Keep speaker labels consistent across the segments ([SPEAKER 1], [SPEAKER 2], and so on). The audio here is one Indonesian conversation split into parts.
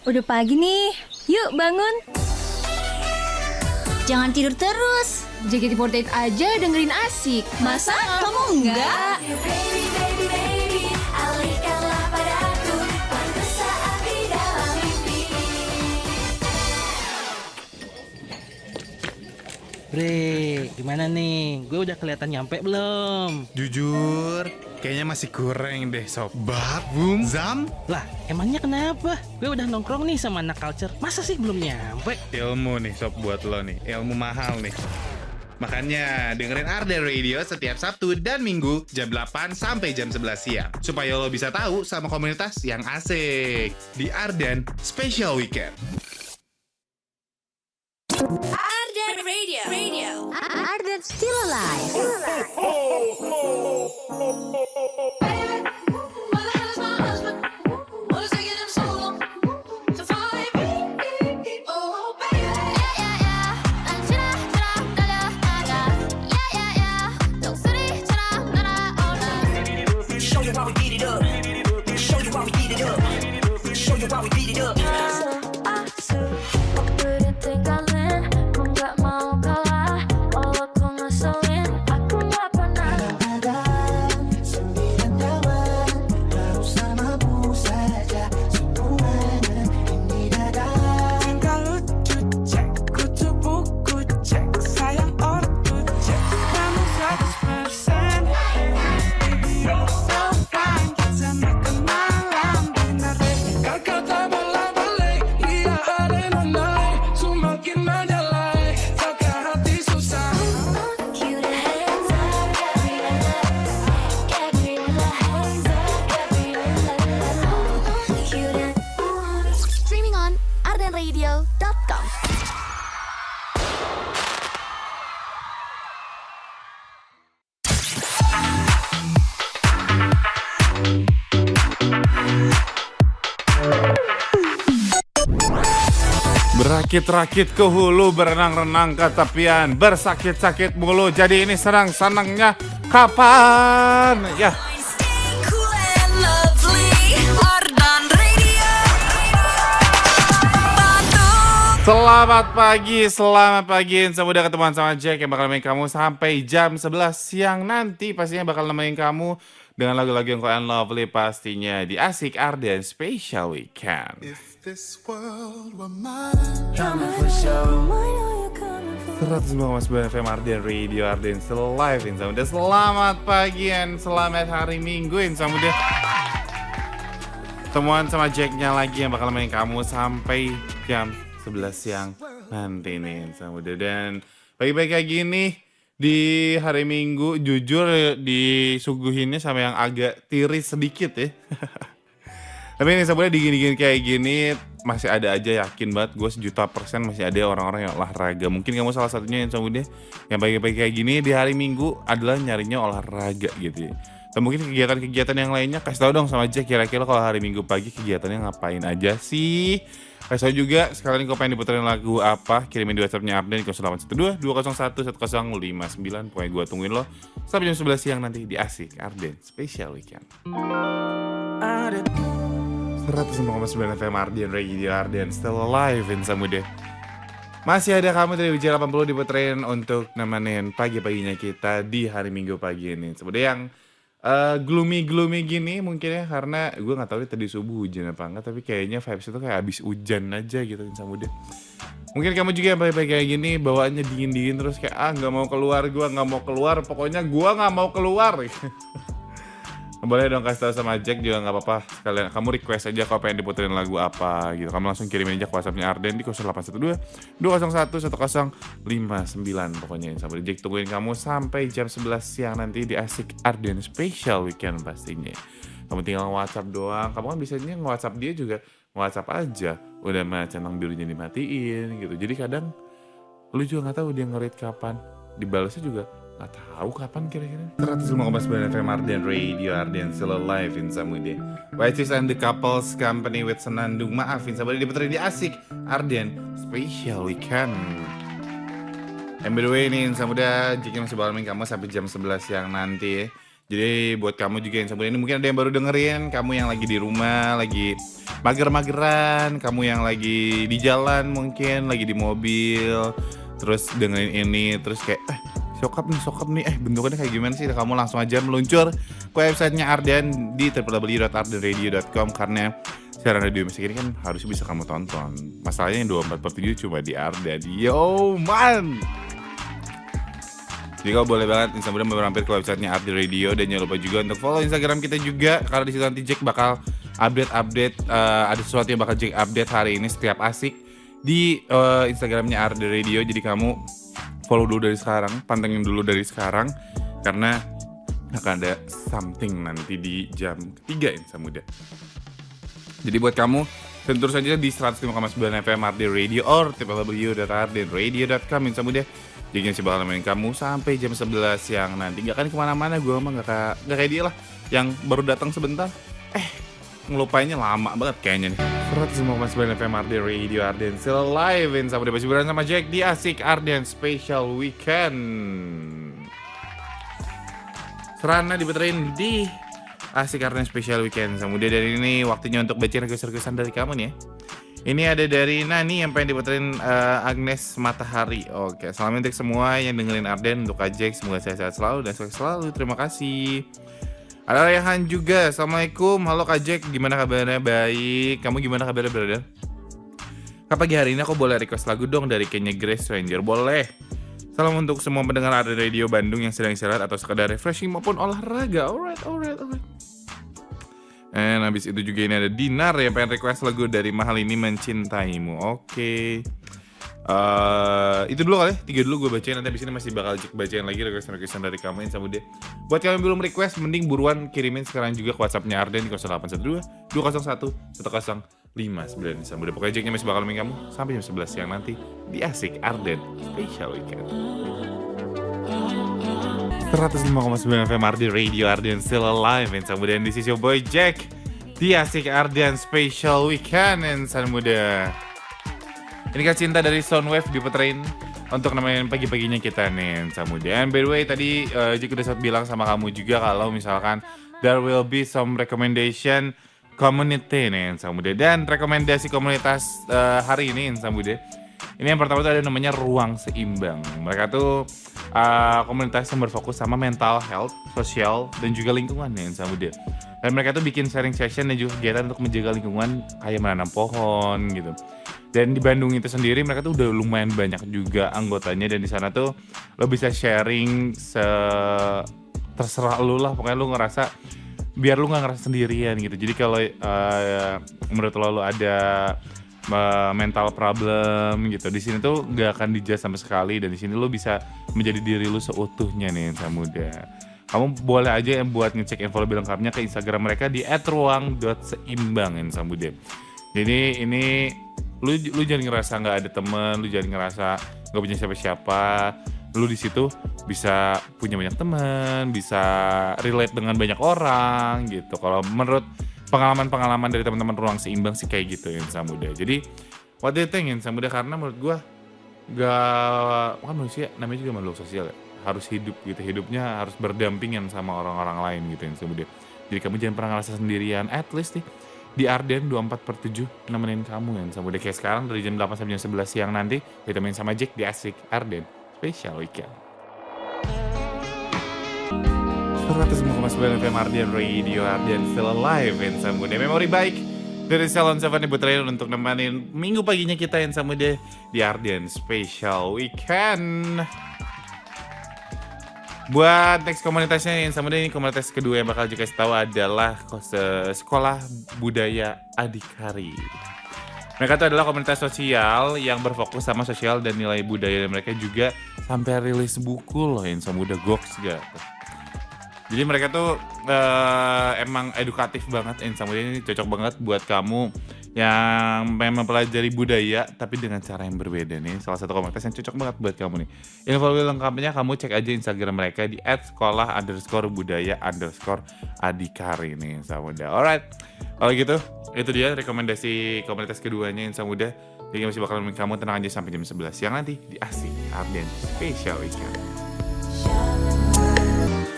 [SPEAKER 1] Udah pagi nih, yuk bangun.
[SPEAKER 2] Jangan tidur terus.
[SPEAKER 1] JKT48 aja dengerin asik.
[SPEAKER 2] Masa kamu enggak?
[SPEAKER 3] Baby, baby, baby, alihkanlah padaku waktu saat di dalam mimpi.
[SPEAKER 4] Bre, gimana nih? Gue udah kelihatan nyampe belum?
[SPEAKER 5] Jujur, kayaknya masih kurang deh sobat Boom Zam.
[SPEAKER 4] Lah, emangnya kenapa? Gue udah nongkrong nih sama anak culture. Masa sih belum nyampe?
[SPEAKER 5] Ilmu nih sob buat lo nih, ilmu mahal nih. Makanya dengerin Arden Radio setiap Sabtu dan Minggu jam 8 sampai jam 11 siang. Supaya lo bisa tahu sama komunitas yang asik di Arden Special Weekend.
[SPEAKER 3] Arden Radio.
[SPEAKER 2] Arden still alive.
[SPEAKER 3] Where the hell is my husband? What is taking him so long to find me? Oh, baby.
[SPEAKER 6] Show you how we beat it up. Show you how we beat it up. Show you how we beat it up.
[SPEAKER 3] Waktu ditinggalin, aku nggak mau kalah. Walau aku ngeselin, aku nggak pernah ada. Sembilan tahun harus samamu saja. Semuanya ini dadah.
[SPEAKER 7] Tinggal lucu cek, kutu buku cek, sayang ortu cek, kamu 100%. Baby you're so fine, kita makan malam dinner. Kakak tak bolak-balik, iya hari dan night, semakin menjelai, jaga hati susah.
[SPEAKER 3] Cue the hands up, get real love. Get real hands up, get real love. Cue the
[SPEAKER 2] Streaming on ardenradio.com.
[SPEAKER 8] Berakit-rakit ke hulu, berenang-renang ke tepian, bersakit-sakit mulu, jadi ini senang-senangnya kapan? Ya,
[SPEAKER 3] stay cool and lovely. Arden Radio.
[SPEAKER 8] selamat pagi, semudah ketemuan sama Jack yang bakal nemenin kamu sampai jam 11 siang nanti. Pastinya bakal nemenin kamu dengan lagu-lagu yang cool and lovely pastinya di Asik Arden Special Weekend.
[SPEAKER 5] If this world were mine.
[SPEAKER 8] 105,9 FM Arden Radio, Arden still alive Insa Muda. Selamat pagi and selamat hari Minggu Insa Muda. Temuan sama Jacknya lagi yang bakal nemenin kamu sampai jam 11 siang nanti nih Insa Muda. Dan pagi-pagi kayak gini di hari Minggu jujur disuguhinnya sama yang agak tiris sedikit ya. Tapi ini sebenarnya dingin-dingin kayak gini masih ada aja, yakin banget gue 1.000.000% masih ada orang-orang yang olahraga. Mungkin kamu salah satunya yang semuanya yang pagi-pagi kayak gini di hari Minggu adalah nyarinya olahraga gitu ya. Dan mungkin kegiatan-kegiatan yang lainnya kasih tau dong sama Jack, kira-kira kalau hari Minggu pagi kegiatannya ngapain aja sih. Kasih tau juga sekalian kalau pengen diputerin lagu apa, kirimin di WhatsApp-nya Arden 0812 201 1059. Pokoknya gue tungguin lo sampai jam 11 siang nanti di Asik Arden Special Weekend. 105,9 FM Arden Radio, Arden still alive Insa Muda. Masih ada kamu dari Wijaya 80 diputerin untuk nemenin pagi-paginya kita di hari Minggu pagi ini. Sebenarnya yang gloomy gini mungkin ya, karena gue gak tahu nih tadi subuh hujan apa enggak, tapi kayaknya vibes itu kayak abis hujan aja gitu Insa Muda. Mungkin kamu juga yang pagi-pagi kayak gini bawaannya dingin-dingin terus kayak gak mau keluar, gue gak mau keluar, pokoknya gue gak mau keluar. Boleh dong kasih tau sama Jack juga gak apa-apa. Sekalian kamu request aja kalau pengen diputerin lagu apa gitu. Kamu langsung kirimin aja ke WhatsApp-nya Arden di 0812 201 1059. Pokoknya sampai Jack tungguin kamu sampai jam 11 siang nanti di Asik Arden Special Weekend pastinya. Kamu tinggal WhatsApp doang. Kamu kan biasanya nge-WhatsApp dia juga WhatsApp aja. Udah centang birunya dimatiin gitu. Jadi kadang lu juga gak tahu dia nge-read kapan. Dibalasnya juga gak tahu kapan kira-kira. 105,9 FM Arden Radio, Arden still alive Insa Muda. White and the Couples Company with Senandung. Maaf Insa Muda diputerin di Asik Arden Special Weekend. And by the way nih Insa Muda, Jika masih bakal kamu sampai jam 11 siang nanti ya. Jadi buat kamu juga yang sebelum ini mungkin ada yang baru dengerin, kamu yang lagi di rumah, lagi mager-mageran, kamu yang lagi di jalan mungkin, lagi di mobil, terus dengerin ini, terus kayak sokap nih, bentukannya kayak gimana sih? Kamu langsung aja meluncur ke websitenya Ardan di www.ardenradio.com karena siaran radio musik ini kan harusnya bisa kamu tonton. Masalahnya yang 24/7 cuma di Ardan. Yo man! Jadi kau boleh banget Instagram mampir ke websitenya Ardan Radio dan jangan lupa juga untuk follow Instagram kita juga karena di situ nanti Jack bakal update ada sesuatu yang bakal Jack update hari ini setiap asik di Instagramnya Ardan Radio. Jadi kamu follow dulu dari sekarang, pantengin dulu dari sekarang karena akan ada something nanti di jam ketiga Insa Muda. Jadi buat kamu tentu saja di 105,9 FM Ardan Radio or www.ardenradio.com Insa Muda. Jadi masih bakal nemenin kamu sampai jam 11 siang nanti. Gak akan kemana-mana, gue mah gak kayak dia lah yang baru datang sebentar. Ngelupainnya lama banget kayaknya nih. 105,9 FM Ardan Radio, Ardan still alive. Insa Muda masih bersama sama Jack di Asik Ardan Special Weekend. Serana diputerin di Asik Ardan Special Weekend. Insa Muda, dari ini waktunya untuk baca request-requestan dari kamu nih ya. Ini ada dari Nani yang pengen diputerin Agnes Matahari. Oke, selamat untuk semua yang dengerin Ardan, untuk Ajek semoga sehat-sehat selalu dan sukses selalu. Terima kasih. Ada Rehan juga. Assalamualaikum. Halo Kak Jack, gimana kabarnya? Baik. Kamu gimana kabarnya, brother? Kak, pagi hari ini aku boleh request lagu dong dari Kenya Grace Stranger? Boleh. Salam untuk semua pendengar Ardan Radio Bandung yang sedang istirahat atau sekadar refreshing maupun olahraga. Alright. Dan habis itu juga ini ada Dinar yang pengen request lagu dari Mahal Ini Mencintaimu. Oke. Itu dulu kali, 3 dulu gue bacain. Nanti abis ini masih bakal bacain lagi request-requestan dari kamu Insa Muda. Buat kalian yang belum request, mending buruan kirimin sekarang juga ke WhatsApp-nya Ardan di 0812 201 1059 Insa Muda. Pokoknya Jacknya masih bakal nemenin kamu sampai jam 11 siang nanti di Asik Ardan Special Weekend. 105,9 FM Ardan Radio, Ardan still alive Insa Muda. And this is your boy Jack di Asik Ardan Special Weekend Insa Muda. Ini kan cinta dari Soundwave diputerin untuk nemenin pagi-paginya kita nih Insa Muda. And by the way tadi Jack udah sempat bilang sama kamu juga kalau misalkan there will be some recommendation community nih Insa Muda. Dan rekomendasi komunitas hari ini Insa Muda, ini yang pertama tuh ada namanya Ruang Seimbang. Mereka tuh komunitas yang berfokus sama mental health, sosial, dan juga lingkungan nih Insa Muda. Dan mereka tuh bikin sharing session dan juga kegiatan untuk menjaga lingkungan kayak menanam pohon gitu. Dan di Bandung itu sendiri mereka tuh udah lumayan banyak juga anggotanya, dan di sana tuh lo bisa sharing terserah lo lah, pokoknya lo ngerasa biar lo nggak ngerasa sendirian gitu. Jadi kalau menurut lo ada mental problem gitu, di sini tuh nggak akan dijudge sama sekali, dan di sini lo bisa menjadi diri lo seutuhnya nih Insa Muda. Kamu boleh aja yang buat ngecek info lebih lengkapnya ke Instagram mereka di @ruang.seimbang Insa Muda. Jadi ini lu jangan ngerasa nggak ada temen, lu jangan ngerasa nggak punya siapa-siapa. Lu di situ bisa punya banyak teman, bisa relate dengan banyak orang gitu. Kalau menurut pengalaman dari teman-teman Ruang Seimbang sih kayak gitu Insa Muda. Jadi what do you think Insa Muda? Karena menurut gua kan manusia namanya juga makhluk sosial ya. Harus hidup gitu, hidupnya harus berdampingan sama orang-orang lain gitu Insa Muda. Jadi kamu jangan pernah ngerasa sendirian, at least nih di Ardan 24/7 nemenin kamu ya Insa Muda. Kayak sekarang dari jam 8 sampai jam 11 siang nanti ditemenin sama Jack di Asik Ardan Special Weekend. 105,9 FM Ardan Radio, Ardan still alive Insa Muda. Memori baik dari Salon 7 Ibu Trail untuk nemenin minggu paginya kita Insa Muda di Ardan Special Weekend. Buat next komunitasnya Insa Muda, ini komunitas kedua yang bakal juga kasih tahu adalah Sekolah Budaya Adhikari. Mereka itu adalah komunitas sosial yang berfokus sama sosial dan nilai budaya, dan mereka juga sampai rilis buku loh Insa Muda, goks gitu. Jadi mereka tuh emang edukatif banget Insa Muda, ini cocok banget buat kamu yang memang mempelajari budaya tapi dengan cara yang berbeda nih. Salah satu komunitas yang cocok banget buat kamu nih. Info lebih lengkapnya kamu cek aja Instagram mereka di @sekolah_budaya_adhikari nih Insa Muda. Alright, kalau gitu itu dia rekomendasi komunitas keduanya Insa Muda. Jadi masih bakal nemenin kamu, tenang aja sampai jam 11 siang nanti di Asik Ardan Special Weekend.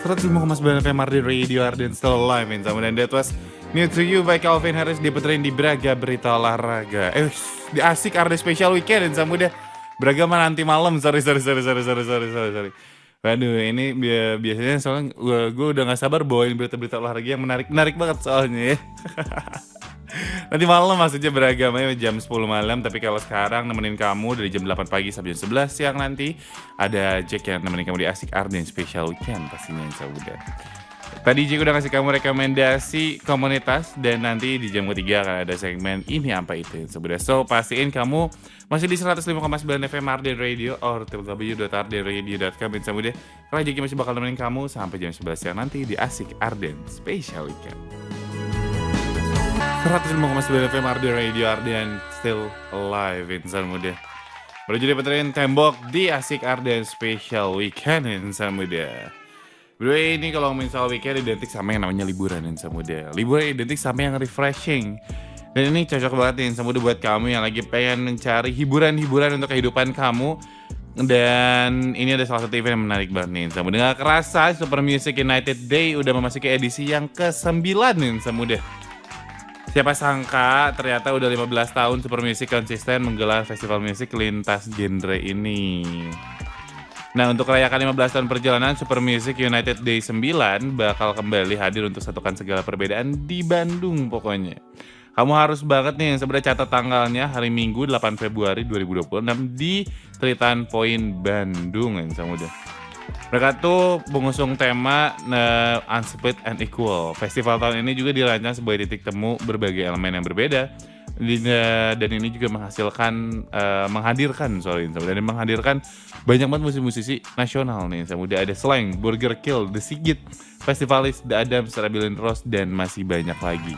[SPEAKER 8] 105,9 FM Arden Radio, Arden Still Alive. Dan that was New to You by Calvin Harris, diputerin di Braga Berita Olahraga. Di Asik Arden Special Weekend sama udah Braga mah nanti malam. Sorry. Waduh, ini biasanya soalnya gue udah gak sabar bawain berita-berita olahraga yang menarik banget soalnya ya. Nanti malam maksudnya beragamanya jam 10 malam. Tapi kalau sekarang nemenin kamu dari jam 8 pagi sampai jam 11 siang nanti ada Jack yang nemenin kamu di Asik Arden Special Weekend pastinya insya Allah. Tadi Jack udah ngasih kamu rekomendasi komunitas. Dan nanti di jam ketiga akan ada segmen Ini Apa Itu sebenarnya. So pastiin kamu masih di 105,9 FM Arden Radio or www.ardenradio.com insya Allah. Karena Jack masih bakal nemenin kamu sampai jam 11 siang nanti di Asik Arden Special Weekend. 105,9 FM Arden Radio, Arden Still Alive insan muda. Baru jadi peterin tembok di Asik Arden Special Weekend insan muda. Bro, ini kalau misal weekend identik sama yang namanya liburan insan muda. Liburan identik sama yang refreshing. Dan ini cocok banget nih insan muda buat kamu yang lagi pengen mencari hiburan-hiburan untuk kehidupan kamu. Dan ini ada salah satu event yang menarik banget nih insan muda. Gak kerasa Super Music United Day udah memasuki edisi yang ke-9 nih insan muda. Siapa sangka ternyata udah 15 tahun Super Music konsisten menggelar festival musik lintas genre ini. Nah, untuk merayakan 15 tahun perjalanan Super Music United Day 9 bakal kembali hadir untuk satukan segala perbedaan di Bandung pokoknya. Kamu harus banget nih yang sebenarnya catat tanggalnya hari Minggu 8 Februari 2026 di Tritan Point Bandung yang mudah. Mereka tuh mengusung tema Unsplit and Equal. Festival tahun ini juga dirancang sebagai titik temu berbagai elemen yang berbeda. Dan ini juga menghadirkan banyak banget musisi-musisi nasional nih. Udah ada Slang, Burger Kill, The Sigit, Festivalis, The Adams, Rabilin Rose, dan masih banyak lagi.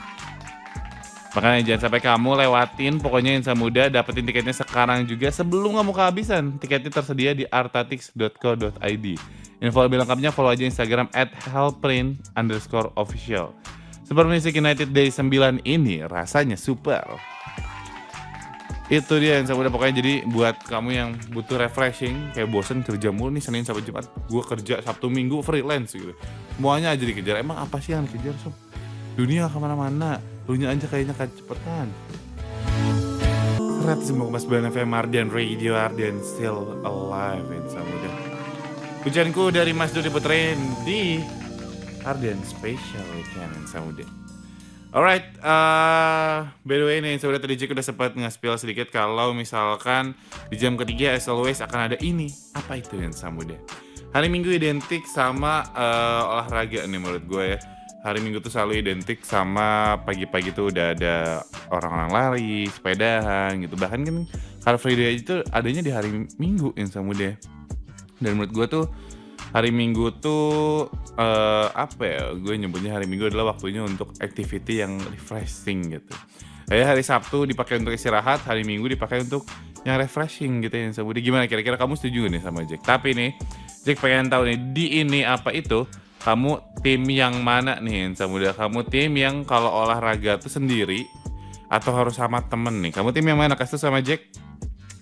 [SPEAKER 8] Makanya jangan sampai kamu lewatin, pokoknya Insan Muda dapetin tiketnya sekarang juga sebelum kamu kehabisan. Tiketnya tersedia di artatix.co.id. Info lebih lengkapnya follow aja Instagram @helprint_official. Super Music United Day 9 ini rasanya super. Itu dia Insan Muda pokoknya, jadi buat kamu yang butuh refreshing, kayak bosen kerja mulu nih Senin sampai Jumat, gue kerja Sabtu Minggu freelance gitu. Semuanya aja dikejar, emang apa sih yang dikejar sob? Dunia kemana-mana, lu nya aja kayaknya cepetan. 105,9 FM Arden Radio, Arden Still Alive Insan Muda. Hujanku dari Mas Dodi Putren di Arden Special Weekend Insan Muda. Alright, by the way nih Insan Muda, tadi Jack udah sempat nge-spill sedikit kalau misalkan di jam ketiga as always akan ada ini. Apa itu Insan Muda? Hari Minggu identik sama olahraga nih menurut gue ya. Hari Minggu tuh selalu identik sama pagi-pagi tuh udah ada orang-orang lari, sepedahan gitu. Bahkan kan Car Free Day itu adanya di hari Minggu Insan Muda. Dan menurut gue tuh hari Minggu tuh gue nyebutnya hari Minggu adalah waktunya untuk activity yang refreshing gitu. Kayak hari Sabtu dipakai untuk istirahat, hari Minggu dipakai untuk yang refreshing gitu ya Insan Muda. Gimana kira-kira kamu setuju nih sama Jack? Tapi nih Jack pengen tahu nih di ini apa itu? Kamu tim yang mana nih Insan Muda? Kamu tim yang kalau olahraga tuh sendiri atau harus sama temen nih? Kamu tim yang mana? Kasih sama Jack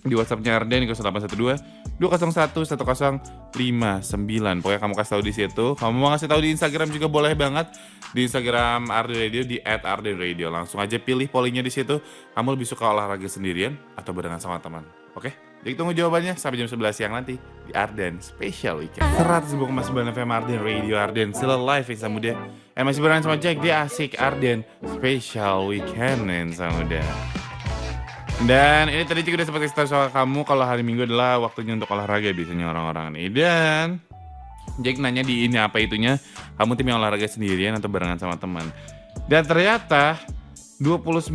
[SPEAKER 8] di WhatsApp-nya Arden 0812 201 1059. Pokoknya kamu kasih tahu di situ. Kamu mau kasih tahu di Instagram juga boleh banget. Di Instagram Arden Radio di @ardenradio. Langsung aja pilih pollingnya di situ. Kamu lebih suka olahraga sendirian atau barengan sama teman? Oke? Jadi tunggu jawabannya sampai jam 11 siang nanti di Arden Special Weekend. 105,9 FM Arden Radio, Arden Still Alive Insan Muda. Masih barengan sama Jack di Asik Arden Special Weekend Insan Muda. Dan ini tadi juga udah sempat kasih tahu soal kamu kalau hari Minggu adalah waktunya untuk olahraga biasanya orang-orang ini. Dan Jack nanya di ini apa itunya, kamu tim yang olahraga sendirian atau barengan sama teman? Dan ternyata 29%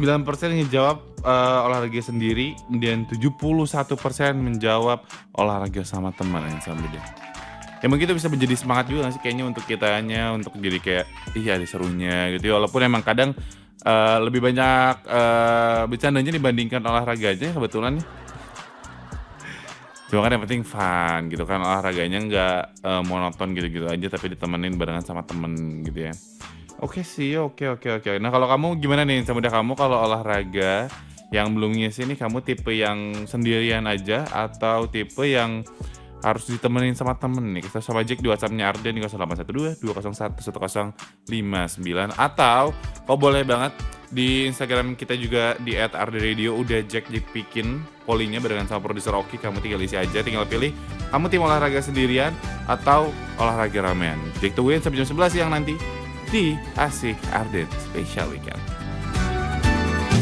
[SPEAKER 8] menjawab olahraga sendiri dan 71% menjawab olahraga sama teman Insan Muda. Ya mungkin itu bisa menjadi semangat juga sih kayaknya untuk kitanya, untuk jadi kayak iya ada serunya gitu ya. Walaupun emang kadang lebih banyak bercandanya dibandingkan olahraganya kebetulan. Cuma kan yang penting fun gitu kan, olahraganya nggak monoton gitu-gitu aja tapi ditemenin barengan sama temen gitu ya. Oke sih, oke. Nah kalau kamu gimana nih Insan Muda, kamu kalau olahraga yang belum ngisi nih kamu tipe yang sendirian aja atau tipe yang harus ditemenin sama temen nih. Kita sama Jack di WhatsApp-nya Arden di 0812 201 1059, atau kau boleh banget di Instagram kita juga di @ardenradio. Udah Jack bikin pollingnya barengan sama produser Oki. Kamu tinggal isi aja, tinggal pilih kamu tim olahraga sendirian atau olahraga ramean. Jack tungguin sampai jam 11 siang nanti di Asik Arden Special Weekend.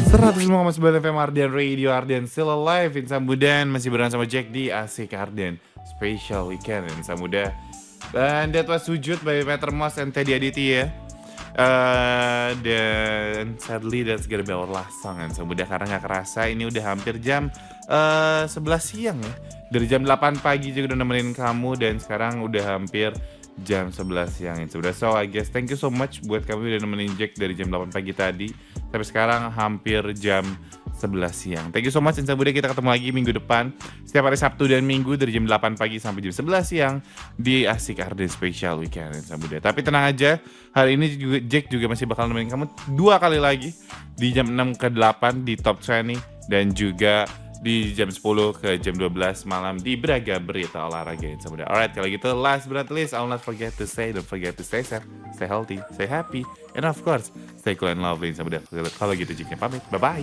[SPEAKER 8] 105,9 FM Arden Radio, Arden Still Alive, Insan Muda masih berenang sama Jack di Asik Arden Special Weekend, Insan Muda. Dan that was Sujud by Peter Moss and Teddy Aditya. Dan sadly that's gonna be our last song, Insan Muda, karena gak kerasa ini udah hampir jam 11 siang ya. Dari jam 8 pagi juga udah nemenin kamu, dan sekarang udah hampir jam 11 siang, Insan Muda. So I guess thank you so much buat kamu udah nemenin Jack dari jam 8 pagi tadi sampai sekarang hampir jam 11 siang. Thank you so much, Insan Muda. Kita ketemu lagi minggu depan setiap hari Sabtu dan Minggu dari jam 8 pagi sampai jam 11 siang di Asik Arden Special Weekend, Insan Muda. Tapi tenang aja, hari ini juga Jack juga masih bakal nemenin kamu 2 kali lagi di jam 6 ke 8 di Top 20 dan juga di jam 10 ke jam 12 malam di Braga Berita Olahraga, Insan Muda. Alright, kalau gitu last but not least, I'll not forget to say, don't forget to stay safe, stay healthy, stay happy, and of course, stay cool and lovely, Insan Muda. Kalau gitu Jacknya pamit, bye-bye.